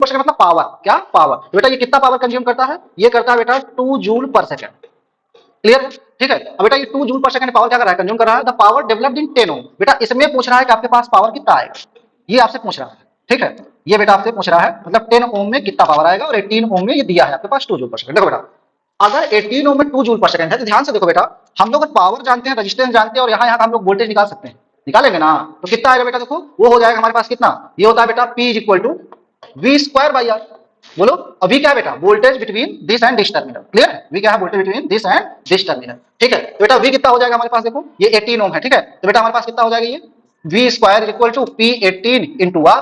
पर सेकंड मतलब पावर, क्या पावर। तो बेटा ये कितना पावर कंज्यूम करता है, ये करता है बेटा 2 जूल पर सेकंड। क्लियर है, ठीक है। अब बेटा ये 2 जूल पर सेकंड पावर क्या कर रहा है, कंज्यूम कर रहा है। द पावर डेवलप्ड इन 10 ओम। बेटा इसमें पूछ रहा है कि आपके पास पावर कितना आएगा, ये आपसे पूछ रहा है, ठीक है। ये बेटा आपसे पूछ रहा है मतलब 10 ओम में कितना पावर आएगा, और 18 ओम में ये दिया है आपके पास 2 जूल पर सेकंड। देखो बेटा अगर 18 ओम में 2 जूल पर सेकंड है तो ध्यान से देखो बेटा, हम लोग पावर जानते हैं, रेजिस्टेंस जानते हैं, और यहाँ हम लोग वोल्टेज निकाल सकते हैं, निकालेंगे ना। तो कितना आएगा बेटा, देखो वो हो जाएगा हमारे पास कितना, ये होता है बेटा P is equal to V square by R. बोलो अभी क्या है बेटा, voltage between this and this terminal. Clear है, वी क्या है, voltage between this and this terminal, ठीक है। तो बेटा वी कितना हो जाएगा हमारे पास, देखो ये 18 ओम है, ठीक है। तो बेटा हमारे पास कितना हो जाएगा, ये V square equal to P18 into R.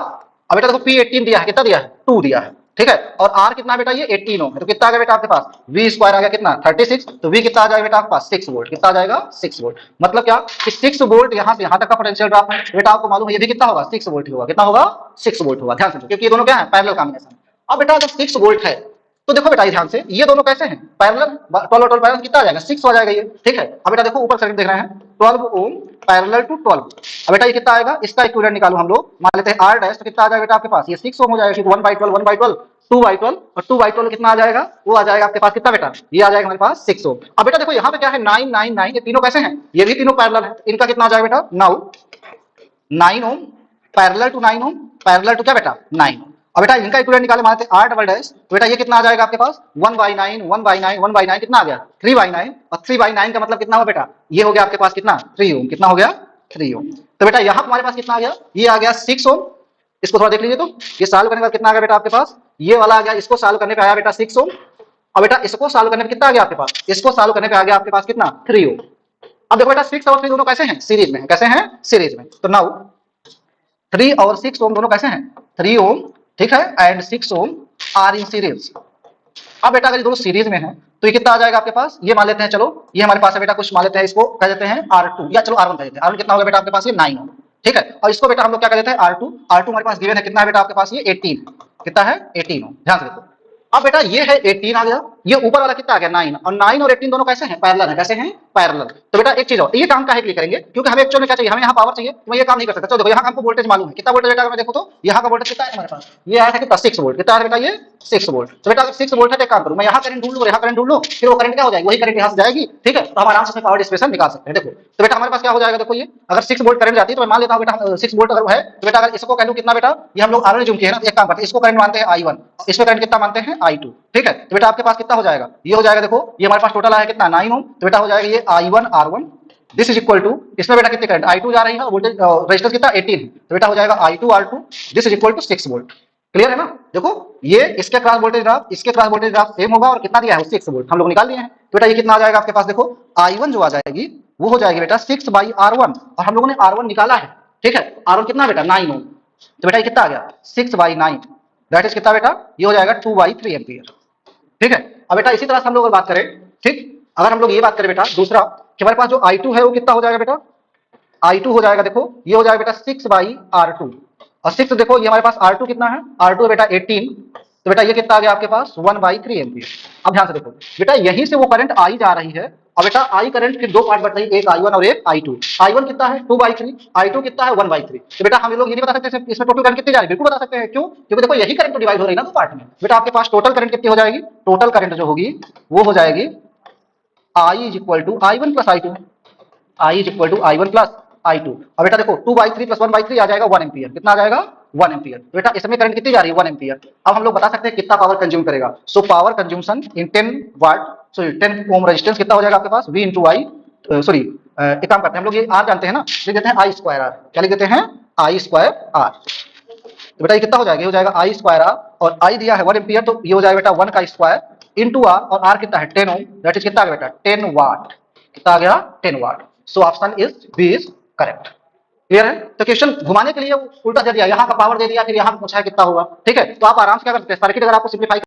अब बेटा देखो P18 दिया है, कितना दिया है, 2 दिया है, ठीक है। और आर कितना बेटा, ये 18 ओम है। तो कितना आ गया बेटा आपके पास, वी स्क्वायर आ गया कितना 36। तो वी कितना आ जाएगा बेटा आपके पास 6 वोल्ट। कितना आ जाएगा 6 वोल्ट। मतलब क्या कि 6 वोल्ट यहाँ से यहाँ तक का पोटेंशियल ड्रॉप है। बेटा आपको मालूम है ये भी कितना होगा, 6 वोल्ट ही होगा। कितना होगा, 6 वोल्ट होगा। ध्यान से क्योंकि ये दोनों क्या है, पैरेलल कॉम्बिनेशन। अब बेटा जब 6 वोल्ट है तो देखो बेटा ध्यान से, ये दोनों कैसे हैं, पैरेलल। 12 और 12 पैरेलल कितना आ जाएगा, 6 हो जाएगा ये, ठीक है। अब बेटा देखो ऊपर सर्किट देख रहे हैं, 12 ओम पैरेलल टू 12। अब बेटा ये कितना आएगा, इसका इक्विवेलेंट निकालो हम लोग, मान लेते हैं आर डैश। तो कितना आ जाएगा बेटा आपके पास, ये 6 ओम हो जाएगा, 1/12 1/12 2/12, और 2/12 कितना आ जाएगा, वो आ जाएगा आपके पास कितना बेटा, ये आ जाएगा हमारे पास 6 ओम। अब बेटा देखो यहाँ पे क्या है 9 9 9, ये तीनों कैसे हैं, ये भी तीनों पैरेलल है। इनका कितना आ जाएगा बेटा, now 9 ohm parallel to 9 ohm parallel to क्या बेटा 9 ओम। अब बेटा इनका इक्विवेलेंट निकाले, मानते हैं R डबल डैश। तो बेटा ये कितना आ जाएगा आपके पास 1/9 1/9 1/9 कितना आ गया 3/9, और 3/9 का मतलब कितना हो बेटा, ये हो गया आपके पास कितना 3 ओम। कितना हो गया 3 ओम। तो बेटा यहाँ हमारे पास कितना आ गया, ये आ गया 6 ओम। इसको थोड़ा देख लीजिए, तो ये सॉल्व करने के बाद कितना आ गया बेटा आपके पास, ये वाला आ गया, इसको सॉल्व करने पे आया बेटा 6 ओम। अब बेटा इसको सॉल्व करने पे कितना आ गया आपके पास, इसको सॉल्व करने पे आ गया आपके पास कितना 3 ओम। अब देखो बेटा 6 और 3 दोनों कैसे हैं, सीरीज में है। कैसे हैं, सीरीज में। तो नाउ 3 और 6 ओम दोनों कैसे हैं, 3 ओम, ठीक है, and 6 ohm are in series. अब बेटा अगर ये दोनों सीरीज में है तो ये कितना आ जाएगा आपके पास, ये मान लेते हैं, चलो ये हमारे पास है बेटा, कुछ मान लेते हैं, इसको कह देते हैं R2, या चलो R1 कह देते हैं। R1 कितना होगा बेटा आपके पास, ये 9 ओम, ठीक है। और इसको बेटा हम लोग क्या कह देते हैं R2। R2 हमारे पास गिवन है, कितना है बेटा आपके पास, ये 18। कितना है 18 ओम। ध्यान से देखो, अब बेटा ये है 18 आ गया, ये ऊपर वाला कितना आ गया 9, और 9 और 18 दोनों कैसे हैं, पैरेलल है। कैसे हैं, पैरेलल। तो बेटा एक चीज और, ये काम काहे के लिए करेंगे, क्योंकि हमें एक्चुअली क्या चाहिए, हमें यहाँ पावर चाहिए, तो मैं ये काम नहीं कर सकता। चलो देखो यहाँ हमको वोल्टेज मालूम है, कितना वोल्टेज बेटा, अगर मैं देखो तो यहाँ का वोल्टेज कितना है हमारे पास, ये आया था कितना 6 वोल्ट। कितना है बेटा, ये 6 वोल्ट। तो बेटा अगर 6 वोल्ट है तो एक काम करूँ, मैं यहाँ करंट ढूंढ लूँ, यहाँ करंट ढूंढ लूँ, फिर वो करंट क्या हो जाएगी, वही करंट यहाँ से जाएगी, ठीक है। तो हम आराम से पावर डिसिपेशन निकाल सकते हैं। देखो तो बेटा हमारे पास क्या हो जाएगा, देखो ये अगर 6 वोल्ट करंट जाती है, तो मैं मान लेता हूँ बेटा 6 वोल्ट अगर है, तो बेटा अगर इसको कह लूँ कितना बेटा, ये हम लोग R1 जूम किए ना, एक काम करते हैं, इसको करंट मानते हैं I1, इसमें करंट कितना मानते हैं I2, ठीक है। तो बेटा आपके पास कितना हो जाएगा, ये हो जाएगा, देखो ये हमारे पास टोटल आया कितना 9 ओम। तो बेटा हो जाएगा ये I1 R1 this is equal to, इसमें बेटा कितने करंट I2 जा रही है, वोल्टेज रेजिस्टेंस कितना 18। तो बेटा हो जाएगा I2 R2 this is equal to 6 volt. Clear है ना। देखो ये इसके क्रॉस वोल्टेज ड्रॉप, इसके क्रॉस वोल्टेज ड्रॉप सेम होगा, और कितना दिया है 6 वोल्ट हम लोग निकाल लिए हैं। तो बेटा ये कितना आ जाएगा आपके पास, देखो I1 जो आ जाएगी वो हो जाएगी बेटा 6/R1, और हम लोगों ने R1 निकाला है, ठीक है। R1 कितना बेटा 9 ओम। तो बेटा ये कितना आ गया 6/9, दैट इज कितना बेटा, ये हो जाएगा 2/3 एम्पियर, ठीक है। अब बेटा इसी तरह से हम लोग बात करें, ठीक, अगर हम लोग ये बात करें बेटा दूसरा कि हमारे पास जो I2 है वो कितना हो जाएगा बेटा, I2 हो जाएगा, देखो ये हो जाएगा बेटा 6/R2, और 6 देखो ये हमारे पास R2 कितना है, R2 है बेटा 18। तो बेटा ये कितना आ गया आपके पास 1/3 एम्पियर। अब ध्यान से देखो बेटा, यहीं से वो करंट आई जा रही है, और बेटा आई करंट फिर दो पार्ट बट रही है, एक I1 और एक I2। I1 कितना है 2/3, I2 कितना है 1/3। तो बेटा हम लोग ये नहीं बता सकते इसमें टोटल करंट कितनी जा रही है, बिल्कुल बता सकते हैं, क्यों, क्योंकि देखो यही करंट तो डिवाइड हो रही है ना दो पार्ट में। बेटा आपके पास टोटल करंट कितनी हो जाएगी, टोटल करंट जो होगी वो हो जाएगी I is equal to I1 plus I2, I is equal to I1 plus I2। अब बेटा देखो 2/3 प्लस 1/3 आ जाएगा 1 एम्पियर। कितना आ जाएगा 1 एम्पियर। तो बेटा इसमें करंट कितनी जा रही है 1 एम्पियर। अब हम लोग बता सकते हैं कितना पावर कंज्यूम करेगा। सो पावर कंज्यूमशन इन 10 वाट, सॉरी 10 ओम रेजिस्टेंस कितना हो जाएगा आपके पास V इंटू आई, सॉरी एक काम करते हैं हम लोग, ये R जानते हैं ना, लिख देते हैं I स्क्वायर R। क्या लिख देते हैं I स्क्वायर R। तो बेटा ये कितना हो जाएगा, ये हो जाएगा I स्क्वायर R, और I दिया है 1 एम्पियर, तो ये हो जाएगा बेटा 1 का स्क्वायर इंटू R, और R कितना है 10 ओम, दैट इज कितना आ गया बेटा 10 वाट। कितना आ गया 10 watt. So option is B is correct. Clear है। तो क्वेश्चन घुमाने के लिए उल्टा दे दिया, यहाँ का पावर दे दिया, फिर यहाँ पूछा है कितना होगा, ठीक है। तो आप आराम से क्या कर सकते हैं, सर्किट अगर आपको सिंप्लीफाई